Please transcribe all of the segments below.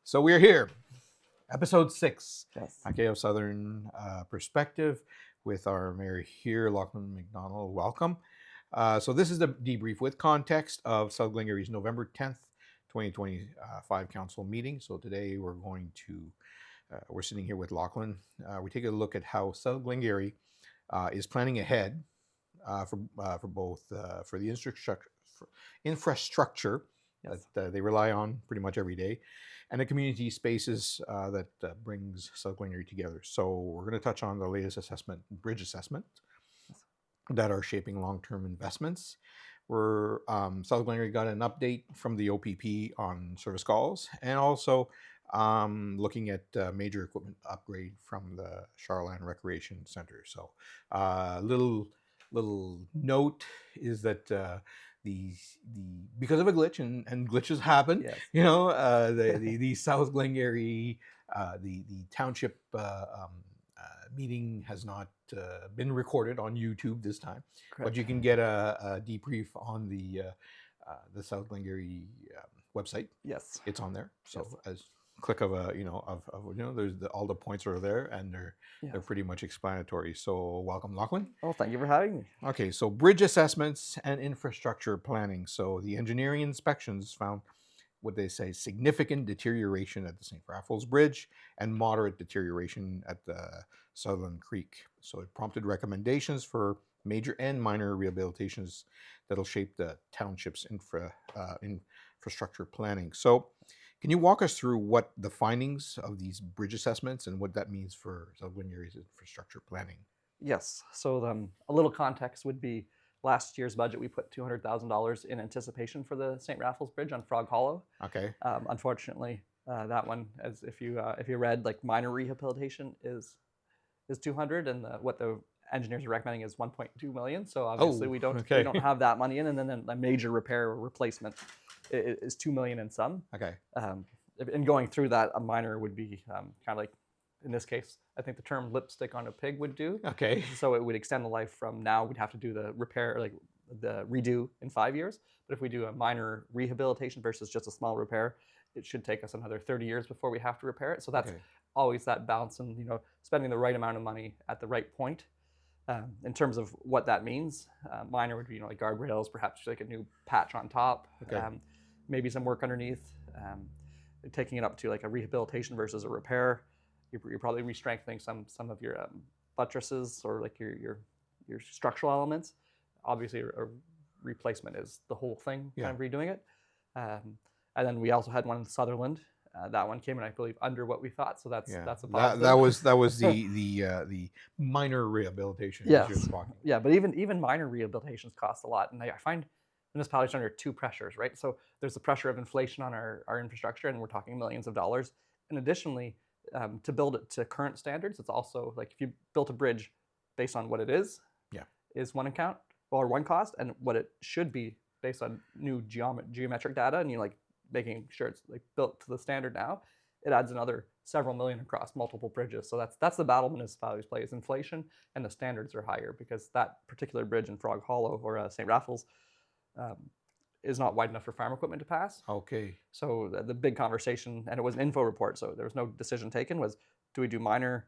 So we're here, episode 6, Yes. okay, of Southern Perspective with our mayor here, Lachlan McDonald. Welcome. So this is the debrief with context of South Glengarry's November 10th, 2025 council meeting. So today we're sitting here with Lachlan. We take a look at how South Glengarry is planning ahead for both for the infrastructure Yes. that they rely on pretty much every day, and the community spaces that brings South Glengarry together. So we're going to touch on the latest bridge assessment, that are shaping long-term investments. South Glengarry got an update from the OPP on service calls, and also looking at major equipment upgrade from the Charland Recreation Center. So little note is that because of a glitch, and glitches happen. Yes. The South Glengarry the Township meeting has not been recorded on YouTube this time. Correct. But you can get a debrief on the South Glengarry website. Yes. It's on there. So Yes. as click of there's all the points are there, and they're pretty much explanatory. So welcome, Lachlan. Oh, thank you for having me. Okay, so bridge assessments and infrastructure planning. So the engineering inspections found what they say significant deterioration at the St. Raphael's Bridge and moderate deterioration at the Sutherland Creek. So it prompted recommendations for major and minor rehabilitations that'll shape the township's infrastructure planning. So can you walk us through what the findings of these bridge assessments and what that means for South Glengarry's infrastructure planning? Yes. So a little context would be last year's budget. We put $200,000 in anticipation for the St. Raphael's Bridge on Frog Hollow. Okay. Unfortunately, that one, as if you read, like minor rehabilitation is 200, and what the engineers are recommending is 1.2 million. So obviously we don't have that money in, and then a major repair or replacement is 2 million and some. Okay. And going through that, a minor would be kind of like, in this case, I think the term lipstick on a pig would do. Okay. So it would extend the life from now. We'd have to do the repair, like the redo in 5 years. But if we do a minor rehabilitation versus just a small repair, it should take us another 30 years before we have to repair it. So that's always that balance, and spending the right amount of money at the right point. In terms of what that means, minor would be like guardrails, perhaps like a new patch on top, maybe some work underneath. Taking it up to like a rehabilitation versus a repair, you're probably re-strengthening some of your buttresses or like your structural elements. Obviously, a replacement is the whole thing, kind of redoing it. And then we also had one in Sutherland. That one came in, I believe, under what we thought. So that's a positive. That was the minor rehabilitation. Yes. Yeah, but even minor rehabilitations cost a lot, and I find municipalities are under two pressures, right? So there's the pressure of inflation on our infrastructure, and we're talking millions of dollars. And additionally, to build it to current standards, it's also like if you built a bridge based on what it is one account or one cost, and what it should be based on new geometric data, and like making sure it's like built to the standard now, it adds another several million across multiple bridges. So that's the battle municipalities play, is inflation, and the standards are higher because that particular bridge in Frog Hollow or St. Raphael's is not wide enough for farm equipment to pass. Okay. So the big conversation, and it was an info report, so there was no decision taken, was do we do minor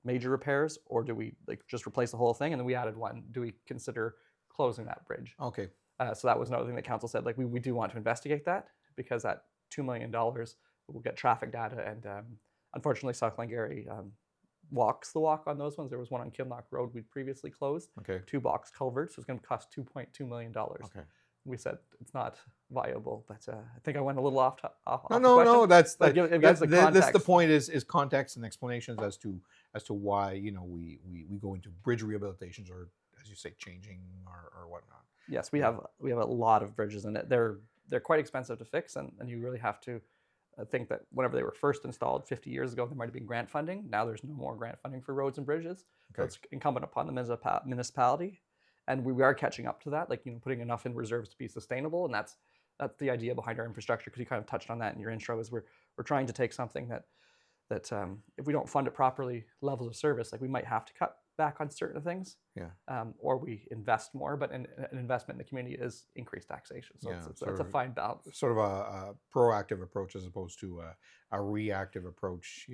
major repairs, or do we like just replace the whole thing? And then we added one, do we consider closing that bridge? Okay. So that was another thing that council said, like we do want to investigate that, because at $2 million we'll get traffic data, and unfortunately South Glengarry walks the walk on those ones. There was one on Kinloch Road we'd previously closed, 2 box culverts. So it's going to cost $2.2 million. Okay. We said it's not viable, but I think I went a little off. No. That's the point is context and explanations as to why we go into bridge rehabilitations, or as you say, changing or whatnot. Yes, we have a lot of bridges in it. They're quite expensive to fix, and you really have to think that whenever they were first installed 50 years ago, there might have been grant funding. Now there's no more grant funding for roads and bridges. So it's incumbent upon the municipality, and we are catching up to that, like putting enough in reserves to be sustainable. And that's the idea behind our infrastructure, because you kind of touched on that in your intro, is we're trying to take something that if we don't fund it properly, levels of service, like we might have to cut back on certain things, Yeah. or we invest more. But an investment in the community is increased taxation, so Yeah. it's a fine balance. Sort of a proactive approach as opposed to a reactive approach.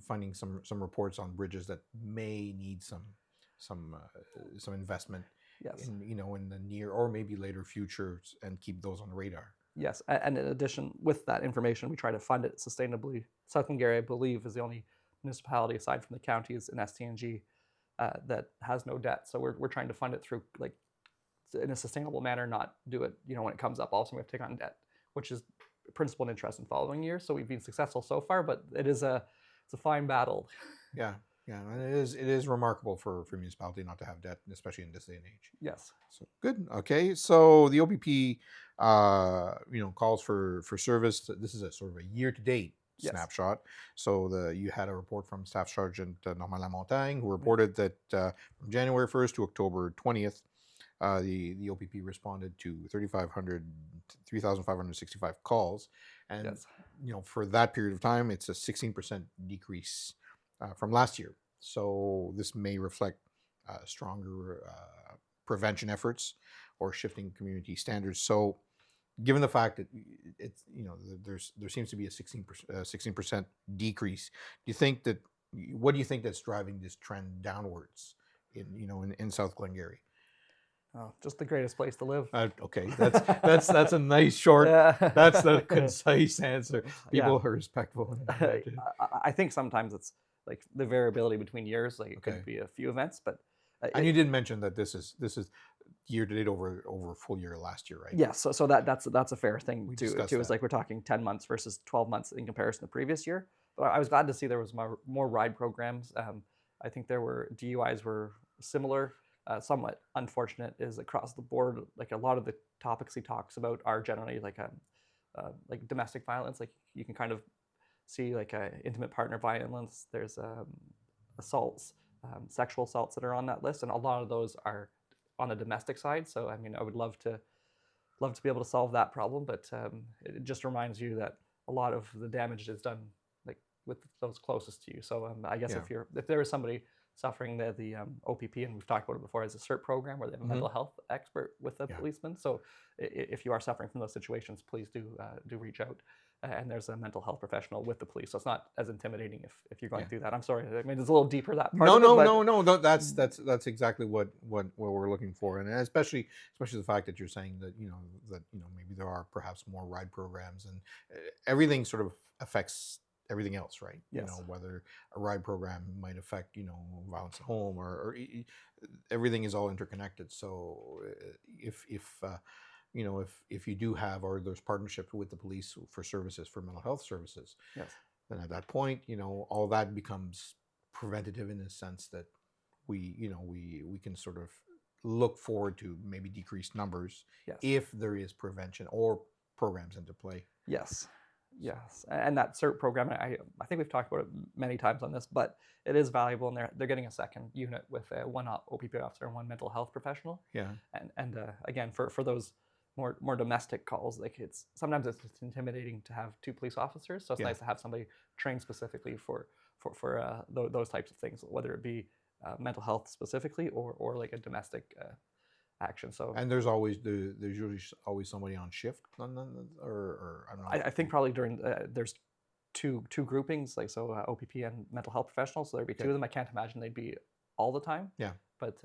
Finding some reports on bridges that may need some investment Yes. in the near or maybe later future, and keep those on the radar. Yes, and in addition, with that information, we try to fund it sustainably. South Glengarry, I believe, is the only municipality aside from the counties in STNG that has no debt. So we're trying to fund it through like in a sustainable manner, not do it when it comes up. Also, we have to take on debt, which is principal and interest in following years. So we've been successful so far, but it's a fine battle. Yeah, yeah, and it is remarkable for municipality not to have debt, especially in this day and age. Yes. So good. Okay, so the OPP, calls for service. This is a sort of a year-to-date Yes. snapshot. So you had a report from Staff Sergeant Normand Lamontagne, who reported that from January 1st to October 20th, the OPP responded to 3,565 calls, and Yes. For that period of time, it's a 16% decrease from last year. So this may reflect stronger prevention efforts or shifting community standards. So, given the fact that there seems to be a 16% decrease, what do you think that's driving this trend downwards in South Glengarry? Oh, just the greatest place to live. Okay, that's a nice short. Yeah. That's the concise answer. People Yeah. are respectful. I think sometimes it's like the variability between years. Like it Okay. could be a few events, but And you did mention that this is year to date over a full year last year, right? yes. So that's a fair thing We too. discussed Is that. like we're talking 10 months versus 12 months in comparison to the previous year. But I was glad to see there was more ride programs. I think there were DUIs were similar. Somewhat unfortunate is across the board. Like a lot of the topics he talks about are generally like domestic violence. Like you can kind of see like intimate partner violence. There's assaults, sexual assaults that are on that list, and a lot of those are on the domestic side. So I mean, I would love to be able to solve that problem, but it just reminds you that a lot of the damage is done like with those closest to you. So I guess Yeah. if there is somebody suffering the OPP, and we've talked about it before, as a CERT program where they have a mental health expert with a Yeah. policeman. So if you are suffering from those situations, please do reach out. And there's a mental health professional with the police, so it's not as intimidating if you're going Yeah. through that. I'm sorry, I mean it's a little deeper that part. No, of it, no, but no. That's exactly what we're looking for, and especially the fact that you're saying that maybe there are perhaps more ride programs, and everything sort of affects everything else, right? Yes. Whether a ride program might affect violence at home, or everything is all interconnected. So if you do have, or there's partnerships with the police for services, for mental health services, yes, then at that point, all that becomes preventative in the sense that we can sort of look forward to maybe decreased numbers yes, if there is prevention or programs into play. yes, yes. And that CERT program, I think we've talked about it many times on this, but it is valuable, and they're getting a second unit with one OPP officer and one mental health professional. Yeah. And again, for those more domestic calls, like sometimes it's intimidating to have two police officers, so it's Yeah. nice to have somebody trained specifically for those types of things, whether it be mental health specifically or like a domestic action. So And there's usually always somebody on shift or I don't know. I think probably during there's two groupings, like so OPP and mental health professionals, so there'd be two Okay. of them. I can't imagine they'd be all the time. Yeah. But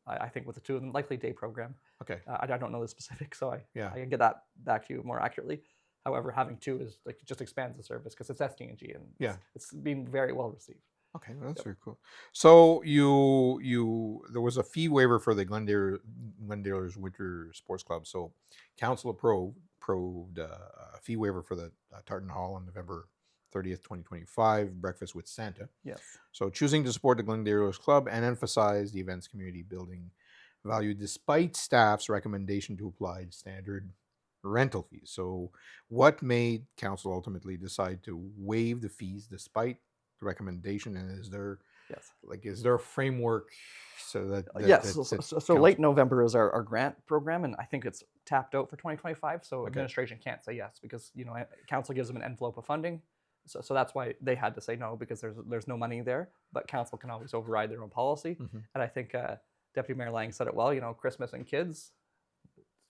I think with the two of them, likely day program. Okay. I don't know the specifics, so I can get that back to you more accurately. However, having two is like just expands the service because it's STNG, and Yeah. it's been very well received. Okay, that's very cool. So there was a fee waiver for the Glendaler's Winter Sports Club. So council approved a fee waiver for the Tartan Hall on November 30th, 2025, breakfast with Santa. Yes. So choosing to support the Glendaler's Club and emphasize the event's community building value despite staff's recommendation to apply standard rental fees. So what made council ultimately decide to waive the fees despite the recommendation, and is there a framework so that yes, so late November is our grant program, and I think it's tapped out for 2025. So Okay. administration can't say yes because council gives them an envelope of funding, So that's why they had to say no, because there's no money there. But council can always override their own policy. And I think Deputy Mayor Lang said it well. Christmas and kids,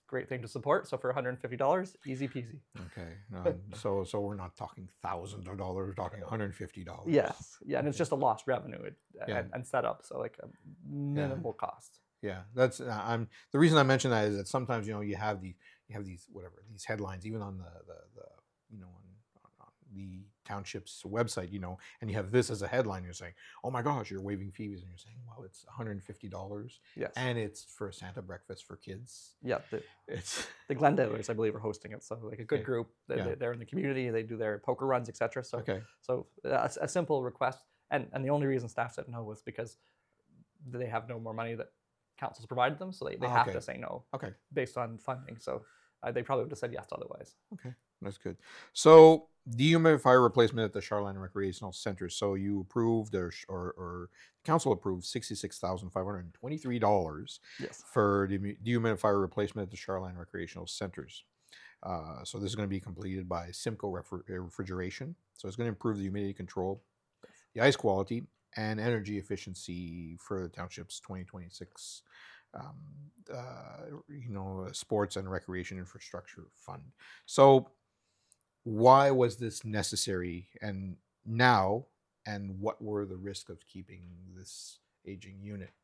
great thing to support. So for $150, easy peasy. Okay. So we're not talking thousands of dollars. We're talking $150. Yes. Yeah. And it's just a lost revenue Yeah. and setup. So like a minimal cost. Yeah, that's the reason I mention that is that sometimes you have these headlines even on on the township's website, and you have this as a headline. You're saying, oh my gosh, you're waiving fees, and you're saying, well, it's $150. Yes. And it's for a Santa breakfast for kids. Yeah. It's the Glendalers, I believe, are hosting it. So like a good group. They're in the community. They do their poker runs, etc. So so a simple request, and the only reason staff said no was because they have no more money that council's provided them, so they have to say no. Okay. Based on funding. So they probably would have said yes otherwise. Okay, that's good. So dehumidifier replacement at the Sutherland Recreational Center. So you approved or council approved $66,523 for dehumidifier replacement at the Sutherland Recreational Centers. So this is going to be completed by Simcoe Refrigeration. So it's going to improve the humidity control, the ice quality, and energy efficiency for the township's 2026 sports and recreation infrastructure fund. So why was this necessary and what were the risks of keeping this aging unit?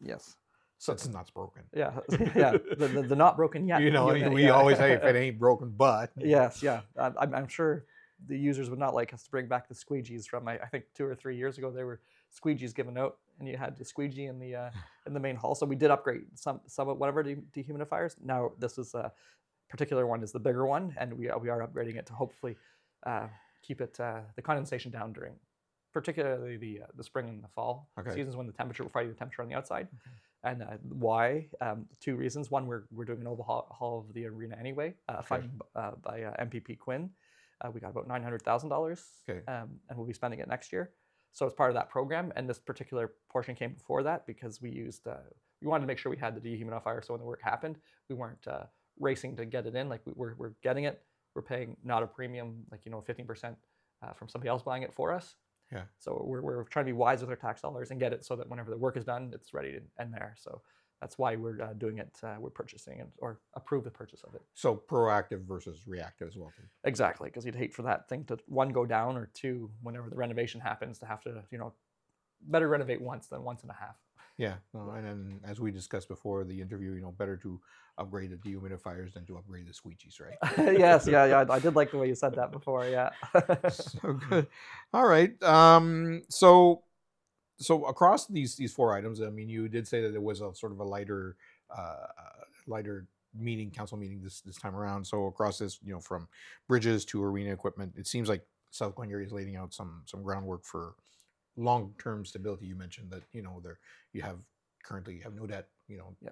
Yes. So it's not broken. Yeah. Yeah. The not broken yet. We always say if it ain't broken, but. Yes. Yeah. I'm sure the users would not like us to bring back the squeegees from I think 2 or 3 years ago. There were squeegees given out, and you had the squeegee in the main hall. So we did upgrade some of whatever dehumidifiers. Now this is a particular one is the bigger one, and we are upgrading it to hopefully keep it the condensation down during particularly the spring and the fall seasons when we're fighting the temperature on the outside. And why? 2 reasons. One, we're doing an overhaul of the arena anyway, funded by MPP Quinn. We got about $900,000, and we'll be spending it next year. So it's part of that program, and this particular portion came before that because we wanted to make sure we had the dehumidifier, so when the work happened, we weren't racing to get it in. Like we're getting it, we're paying not a premium, 15% from somebody else buying it for us. Yeah. So we're trying to be wise with our tax dollars and get it so that whenever the work is done, it's ready to end there. So that's why we're doing it. We're purchasing it or approve the purchase of it. So proactive versus reactive as well. Exactly, because you'd hate for that thing to 1 go down or 2 whenever the renovation happens to have to better renovate once than once and a half. Yeah, and then as we discussed before the interview, better to upgrade the dehumidifiers than to upgrade the squeegees, right? Yes, yeah. I did like the way you said that before. Yeah. So good. All right. So across these 4 items, I mean, you did say that there was a sort of a lighter council meeting this time around. So across this, from bridges to arena equipment, it seems like South Glengarry is laying out some groundwork for long-term stability. You mentioned that currently you have no debt.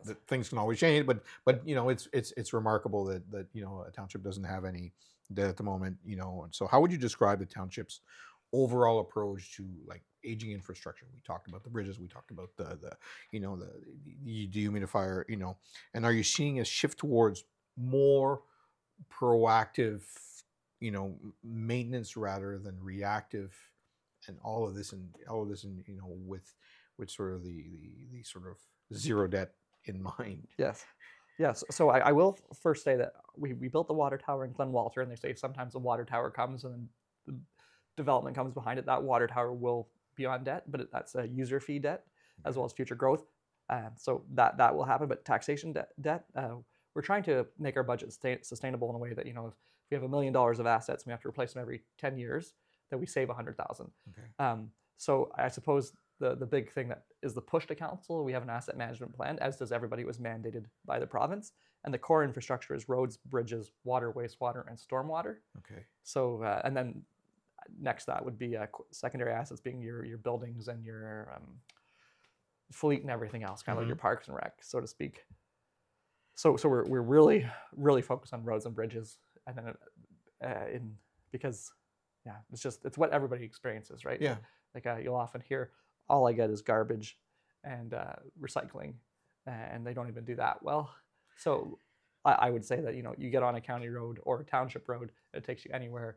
That things can always change, but it's remarkable that a township doesn't have any debt at the moment. And so how would you describe the township's overall approach to aging infrastructure? We talked about the bridges, we talked about the dehumidifier, and are you seeing a shift towards more proactive, maintenance rather than reactive? And all of this, with sort of the sort of zero debt in mind. Yes. So I will first say that we built the water tower in Glen Walter, and they say sometimes the water tower comes and then the development comes behind it. That water tower will be on debt, but that's a user fee debt as well as future growth. So that will happen. But taxation debt, we're trying to make our budget sustainable in a way that if we have $1 million of assets and we have to replace them every 10 years. That we save $100,000. So I suppose the big thing that is the push to council, we have an asset management plan, as does everybody, was mandated by the province. And the core infrastructure is roads, bridges, water, wastewater, and stormwater. So, and then next that would be secondary assets being your buildings and your fleet and everything else, kind of like your parks and rec, so to speak. So we're really, really focused on roads and bridges, and then because it's what everybody experiences, right? Yeah. You'll often hear, all I get is garbage and recycling, and they don't even do that well. So I would say that you get on a county road or a township road, it takes you anywhere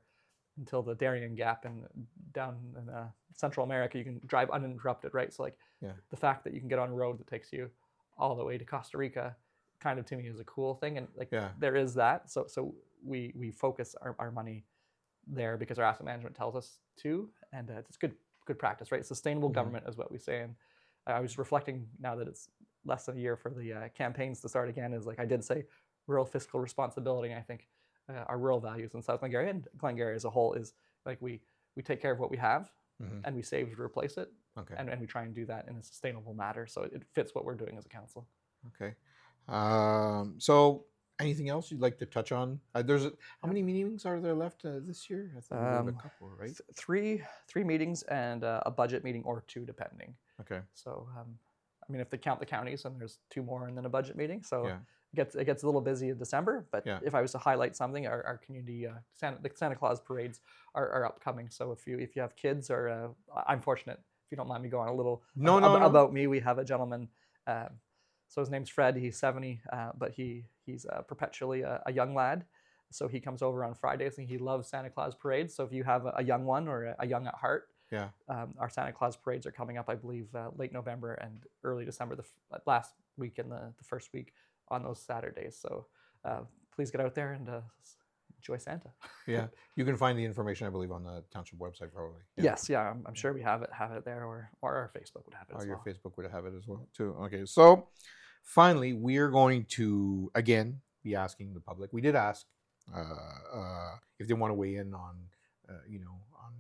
until the Darien Gap and down in Central America, you can drive uninterrupted, right? So like Yeah. the fact that you can get on a road that takes you all the way to Costa Rica, kind of to me is a cool thing, and like Yeah. there is that. So we focus our money there because our asset management tells us to, and it's good practice, right? Sustainable government is what we say. And I was reflecting now that it's less than a year for the campaigns to start again. Is like I did say rural fiscal responsibility. And I think our rural values in South Glengarry and Glengarry as a whole is like we take care of what we have and we save to replace it. Okay. And we try and do that in a sustainable manner. So it fits what we're doing as a council. Okay. So anything else you'd like to touch on? How many meetings are there left this year? I think we have a couple, right? Three meetings and a budget meeting or two, depending. Okay. So, I mean, if they count the counties, then there's two more and then a budget meeting. So Yeah. it gets a little busy in December. But Yeah. if I was to highlight something, our community the Santa Claus parades are upcoming. So if you have kids, or I'm fortunate, if you don't mind me going a little No. about me, we have a gentleman. So his name's Fred. He's 70, but he's perpetually a young lad. So he comes over on Fridays and he loves Santa Claus parades. So if you have a young one or a young at heart, Yeah. Our Santa Claus parades are coming up, I believe, late November and early December, the last week and the first week on those Saturdays. So please get out there and enjoy Santa. Yeah. You can find the information, I believe, on the Township website, probably. Yeah. Yes, yeah, I'm sure we have it there, or our Facebook would have it as Or your well. Facebook would have it as well, too. Okay. So finally, we are going to, again, be asking the public. We did ask if they want to weigh in on,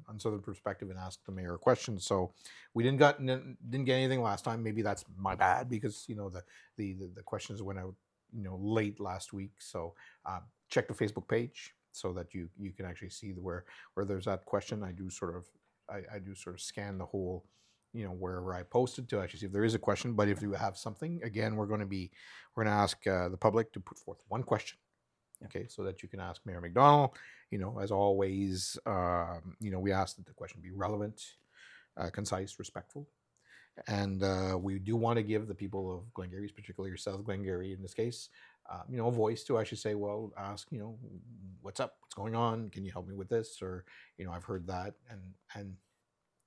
on Southern perspective and ask the mayor a question. So we didn't get anything last time. Maybe that's my bad because the questions went out late last week. So check the Facebook page so that you can actually see where there's that question. I do sort of scan the whole wherever I posted to actually see if there is a question. But if you have something, again, we're going to ask the public to put forth one question. Okay, so that you can ask Mayor McDonald. As always, we ask that the question be relevant, concise, respectful, and we do want to give the people of Glengarry, particularly South Glengarry in this case, a voice to actually say, well, ask, what's up, what's going on, can you help me with this, or I've heard that, and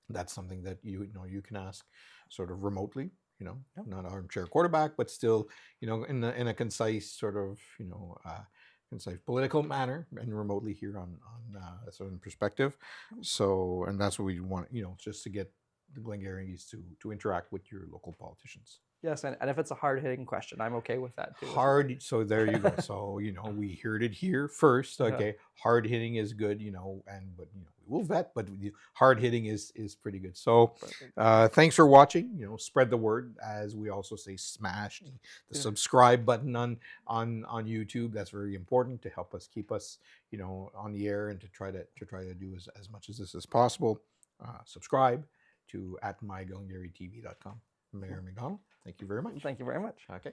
that's something that you can ask sort of remotely. Not armchair quarterback, but still, in a concise sort of, concise political manner and remotely here on a certain perspective. So, and that's what we want, just to get the Glengarrys to interact with your local politicians. Yes, and if it's a hard-hitting question, I'm okay with that too. Hard, so there you go. So we heard it here first. Okay, Yeah. Hard hitting is good, but we will vet, but hard hitting is pretty good. So thanks for watching. Spread the word, as we also say, smash the subscribe button on YouTube. That's very important to help us keep us on the air and to try to do as much as this as possible. Subscribe to @myglengarrytv.com. Mayor McDonald, thank you very much. Thank you very much. Okay.